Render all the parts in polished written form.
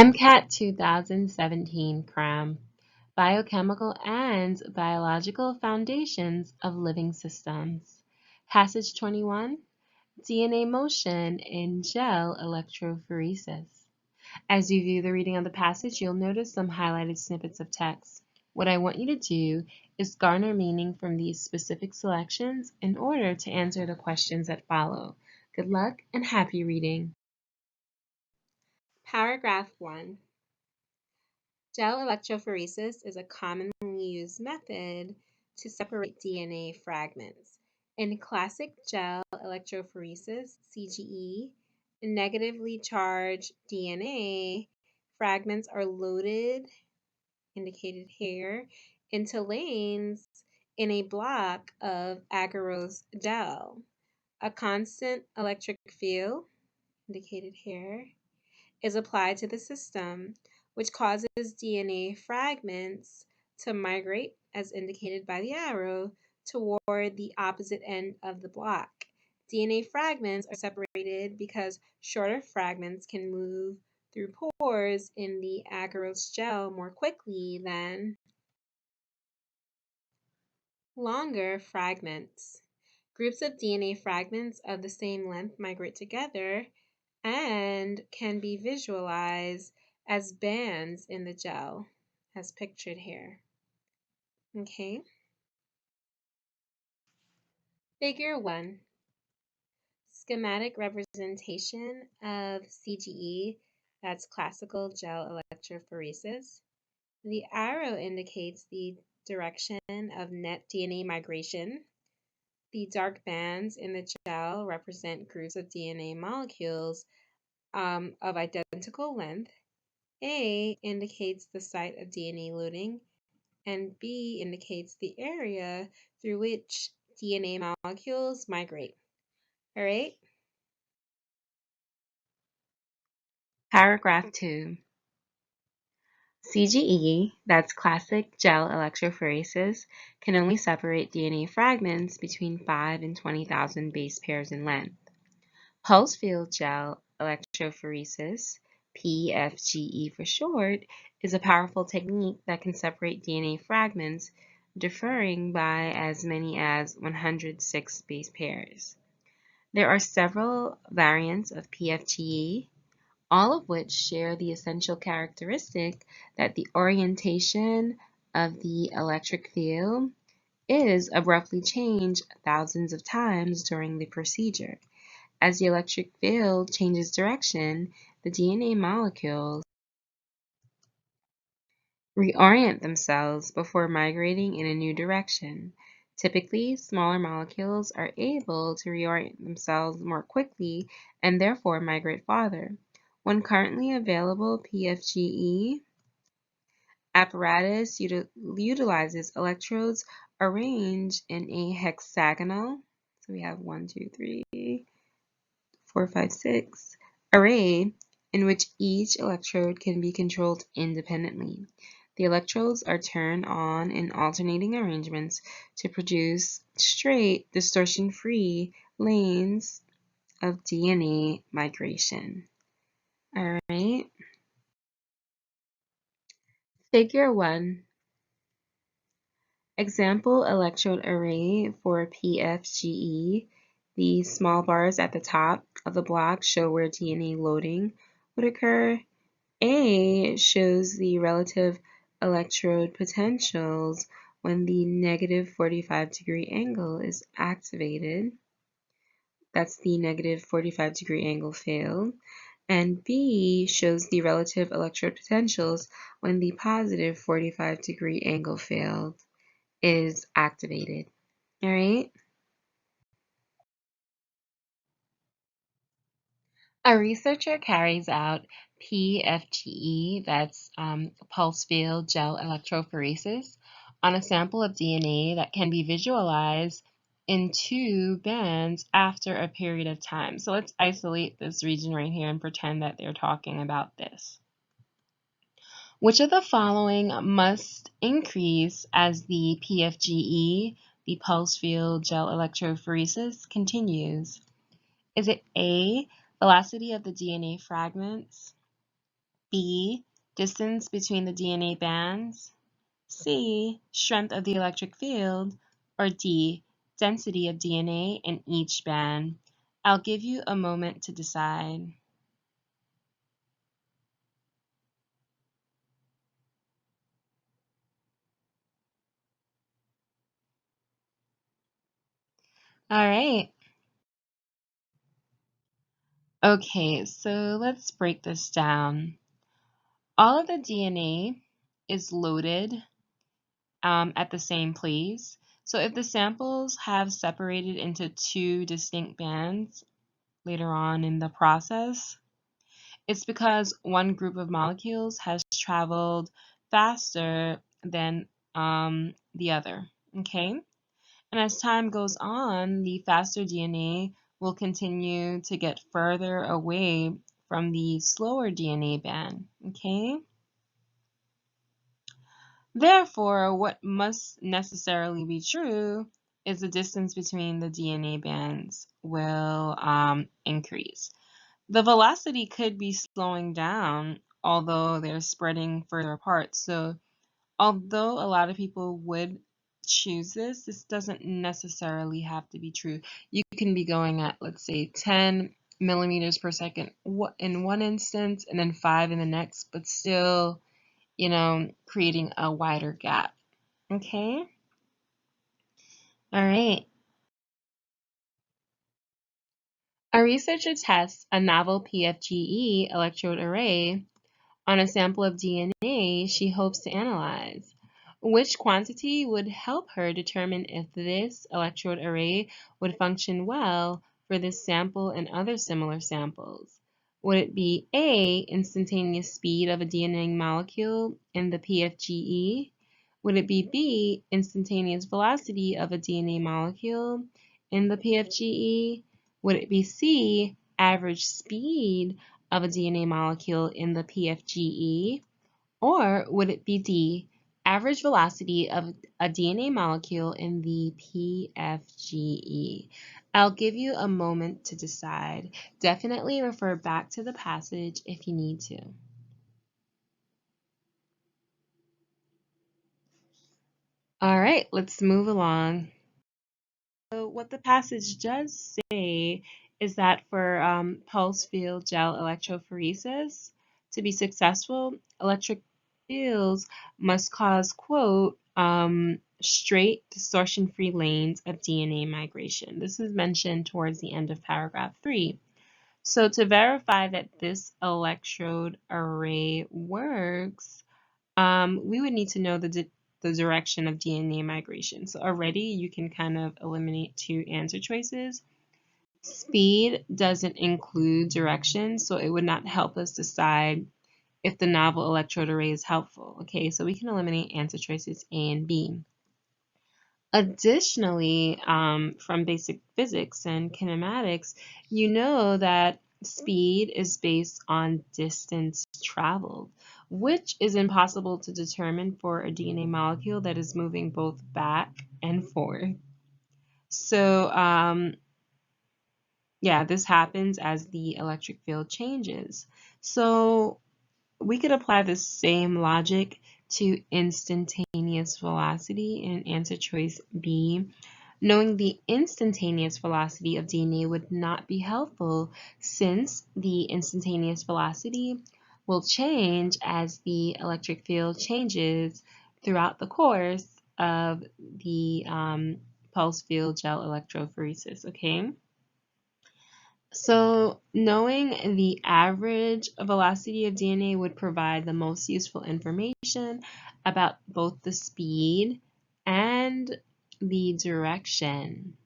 MCAT 2017 Cram, Biochemical and Biological Foundations of Living Systems. Passage 21, DNA Motion in Gel Electrophoresis. As you view the reading of the passage, you'll notice some highlighted snippets of text. What I want you to do is garner meaning from these specific selections in order to answer the questions that follow. Good luck and happy reading. Paragraph 1. Gel electrophoresis is a commonly used method to separate DNA fragments. In classic gel electrophoresis, CGE, negatively charged DNA fragments are loaded, indicated here, into lanes in a block of agarose gel. A constant electric field, indicated here, is applied to the system, which causes DNA fragments to migrate, as indicated by the arrow, toward the opposite end of the block. DNA fragments are separated because shorter fragments can move through pores in the agarose gel more quickly than longer fragments. Groups of DNA fragments of the same length migrate together and can be visualized as bands in the gel, as pictured here. Okay. Figure 1. Schematic representation of CGE, that's classical gel electrophoresis. The arrow indicates the direction of net DNA migration. The dark bands in the gel represent groups of DNA molecules of identical length. A indicates the site of DNA loading, and B indicates the area through which DNA molecules migrate. All right? Paragraph 2. CGE, that's classic gel electrophoresis, can only separate DNA fragments between 5 and 20,000 base pairs in length. Pulse field gel electrophoresis, PFGE for short, is a powerful technique that can separate DNA fragments differing by as many as 106 base pairs. There are several variants of PFGE, all of which share the essential characteristic that the orientation of the electric field is abruptly changed thousands of times during the procedure. As the electric field changes direction, the DNA molecules reorient themselves before migrating in a new direction. Typically, smaller molecules are able to reorient themselves more quickly and therefore migrate farther. One currently available PFGE apparatus utilizes electrodes arranged in a hexagonal, so we have 1, 2, 3, 4, 5, 6, array in which each electrode can be controlled independently. The electrodes are turned on in alternating arrangements to produce straight, distortion-free lanes of DNA migration. All right. Figure 1. Example electrode array for PFGE. The small bars at the top of the block show where DNA loading would occur. A shows the relative electrode potentials when the negative 45-degree angle is activated. That's the negative 45-degree angle field. And B shows the relative electrode potentials when the positive 45-degree angle field is activated. All right? A researcher carries out PFGE, that's pulse field gel electrophoresis, on a sample of DNA that can be visualized in 2 bands after a period of time. So let's isolate this region right here and pretend that they're talking about this. Which of the following must increase as the PFGE, the pulse field gel electrophoresis, continues? Is it A, velocity of the DNA fragments, B, distance between the DNA bands, C, strength of the electric field, or D, density of DNA in each band. I'll give you a moment to decide. All right. Okay, so let's break this down. All of the DNA is loaded at the same place. So if the samples have separated into two distinct bands later on in the process, it's because one group of molecules has traveled faster than the other, okay? And as time goes on, the faster DNA will continue to get further away from the slower DNA band, okay? Therefore, what must necessarily be true is the distance between the DNA bands will increase. The velocity could be slowing down, although they're spreading further apart. So although a lot of people would choose this doesn't necessarily have to be true. You can be going at, let's say, 10 millimeters per second in one instance and then 5 in the next, but still, creating a wider gap. Okay? All right. A researcher tests a novel PFGE electrode array on a sample of DNA she hopes to analyze. Which quantity would help her determine if this electrode array would function well for this sample and other similar samples? Would it be A, instantaneous speed of a DNA molecule in the PFGE? Would it be B, instantaneous velocity of a DNA molecule in the PFGE? Would it be C, average speed of a DNA molecule in the PFGE? Or would it be D, average velocity of a DNA molecule in the PFGE? I'll give you a moment to decide. Definitely refer back to the passage if you need to. All right, let's move along. So what the passage does say is that for pulse field gel electrophoresis to be successful, electric fields must cause, quote, straight distortion-free lanes of DNA migration. This is mentioned towards the end of paragraph 3. So to verify that this electrode array works, we would need to know the direction of DNA migration. So already you can kind of eliminate two answer choices. Speed doesn't include direction, so it would not help us decide if the novel electrode array is helpful. Okay, so we can eliminate answer choices A and B. Additionally, from basic physics and kinematics, you know that speed is based on distance traveled, which is impossible to determine for a DNA molecule that is moving both back and forth. So, yeah, this happens as the electric field changes. So, we could apply the same logic to instantaneous velocity in answer choice B. Knowing the instantaneous velocity of DNA would not be helpful since the instantaneous velocity will change as the electric field changes throughout the course of the pulse field gel electrophoresis, okay? So knowing the average velocity of DNA would provide the most useful information about both the speed and the direction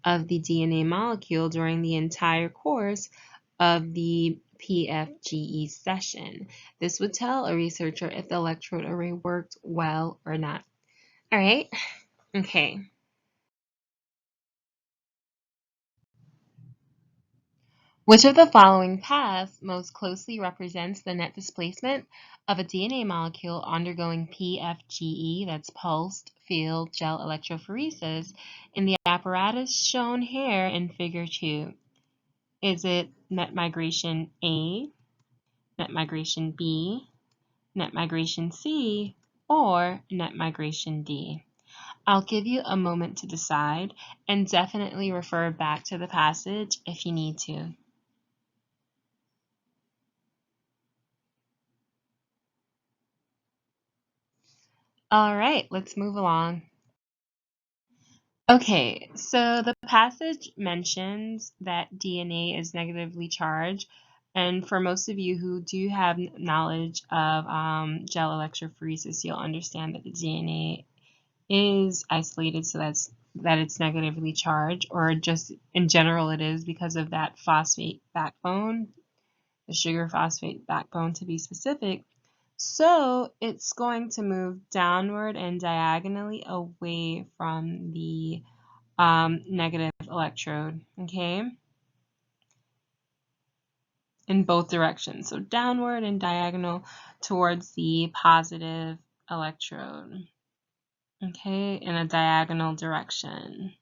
of the DNA molecule during the entire course of the PFGE session. This would tell a researcher if the electrode array worked well or not. All right, okay. Which of the following paths most closely represents the net displacement of a DNA molecule undergoing PFGE, that's pulsed field gel electrophoresis, in the apparatus shown here in figure 2? Is it net migration A, net migration B, net migration C, or net migration D. I'll give you a moment to decide and definitely refer back to the passage if you need to. All right, let's move along. Okay, so the passage mentions that DNA is negatively charged, and for most of you who do have knowledge of gel electrophoresis, you'll understand that the DNA is isolated, so that it's negatively charged, or just in general it is because of that phosphate backbone, the sugar phosphate backbone to be specific. So it's going to move downward and diagonally away from the negative electrode, okay, in both directions. So downward and diagonal towards the positive electrode, okay, in a diagonal direction.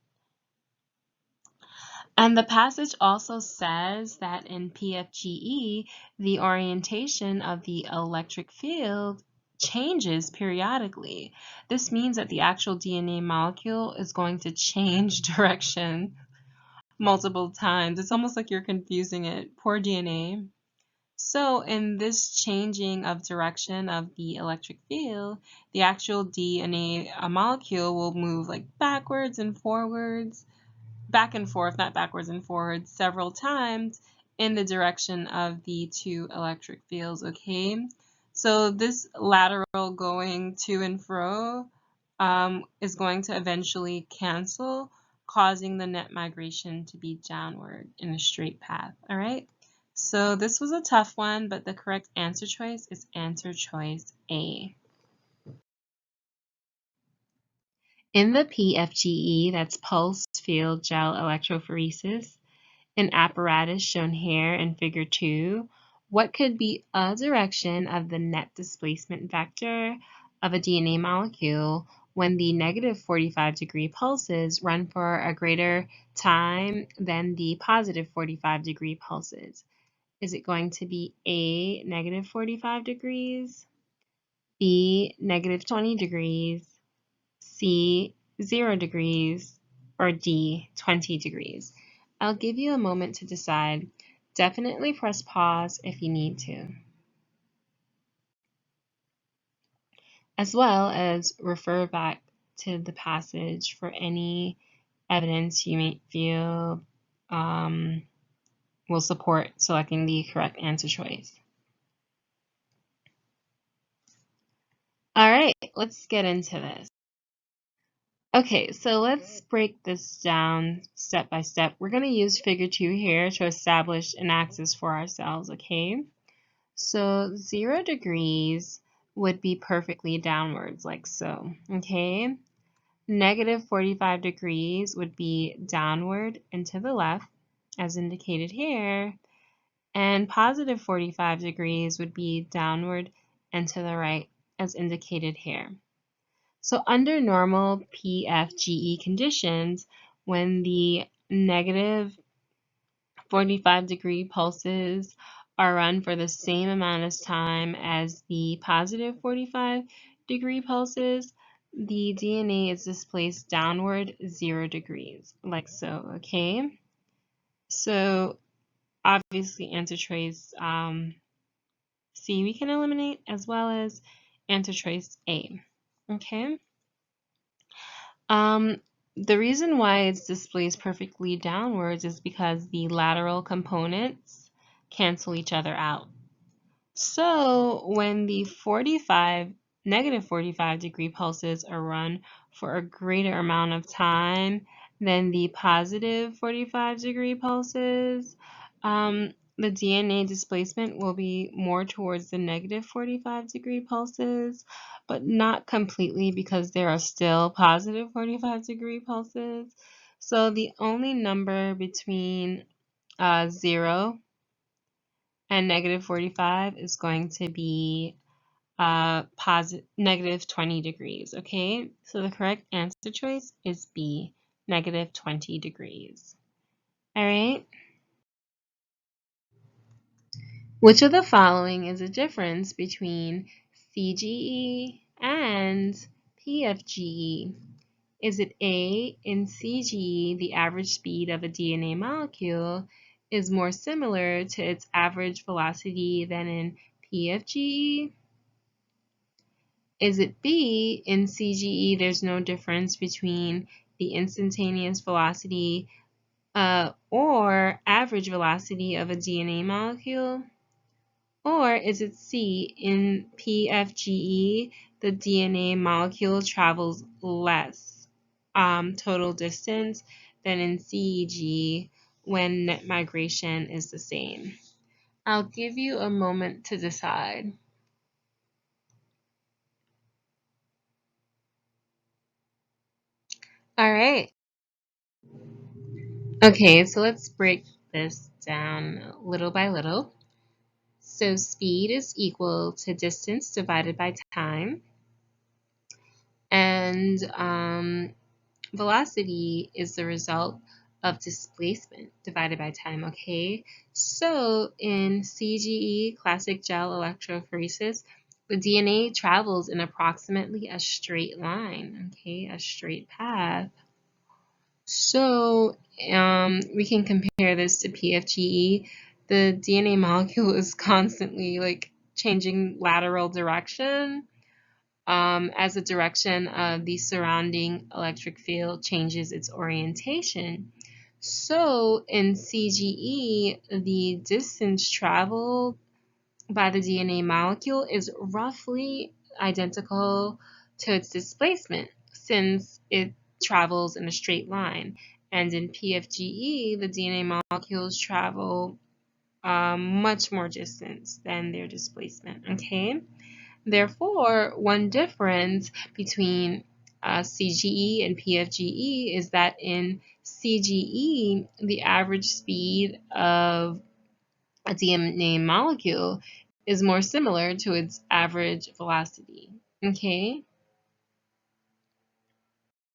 And the passage also says that in PFGE, the orientation of the electric field changes periodically. This means that the actual DNA molecule is going to change direction multiple times. It's almost like you're confusing it. Poor DNA. So in this changing of direction of the electric field, the actual DNA molecule will move like backwards and forwards, back and forth, not backwards and forwards, several times in the direction of the two electric fields, okay? So this lateral going to and fro is going to eventually cancel, causing the net migration to be downward in a straight path, all right? So this was a tough one, but the correct answer choice is answer choice A. In the PFGE, that's pulsed field gel electrophoresis, an apparatus shown here in figure 2, what could be a direction of the net displacement vector of a DNA molecule when the negative 45-degree pulses run for a greater time than the positive 45-degree pulses? Is it going to be A, negative 45 degrees, B, negative 20 degrees, C, 0 degrees, or D, 20 degrees? I'll give you a moment to decide. Definitely press pause if you need to, as well as refer back to the passage for any evidence you may feel will support selecting the correct answer choice. All right, let's get into this. Okay, so let's break this down step by step. We're going to use figure 2 here to establish an axis for ourselves, okay? So 0 degrees would be perfectly downwards, like so, okay? Negative 45 degrees would be downward and to the left, as indicated here, and positive 45 degrees would be downward and to the right, as indicated here. So under normal PFGE conditions, when the negative 45-degree pulses are run for the same amount of time as the positive 45-degree pulses, the DNA is displaced downward 0 degrees, like so, okay? So obviously answer choice C we can eliminate, as well as answer choice A, okay? The reason why it's displaced perfectly downwards is because the lateral components cancel each other out. So when the negative 45-degree pulses are run for a greater amount of time than the positive 45-degree pulses, the DNA displacement will be more towards the negative 45-degree pulses, but not completely because there are still positive 45-degree pulses. So the only number between 0 and negative 45 is going to be negative 20 degrees, okay? So the correct answer choice is B, negative 20 degrees. All right? Which of the following is a difference between CGE and PFGE? Is it A, in CGE, the average speed of a DNA molecule is more similar to its average velocity than in PFGE? Is it B, in CGE, there's no difference between the instantaneous velocity or average velocity of a DNA molecule? Or is it C, in PFGE, the DNA molecule travels less total distance than in CEG when net migration is the same? I'll give you a moment to decide. All right. Okay, so let's break this down little by little. So speed is equal to distance divided by time, and velocity is the result of displacement divided by time, okay? So in CGE, classic gel electrophoresis, the DNA travels in approximately a straight line, okay, a straight path. So we can compare this to PFGE. The DNA molecule is constantly like changing lateral direction as the direction of the surrounding electric field changes its orientation. So in CGE, the distance traveled by the DNA molecule is roughly identical to its displacement since it travels in a straight line. And in PFGE, the DNA molecules travel much more distance than their displacement, okay? Therefore, one difference between CGE and PFGE is that in CGE, the average speed of a DNA molecule is more similar to its average velocity. Okay?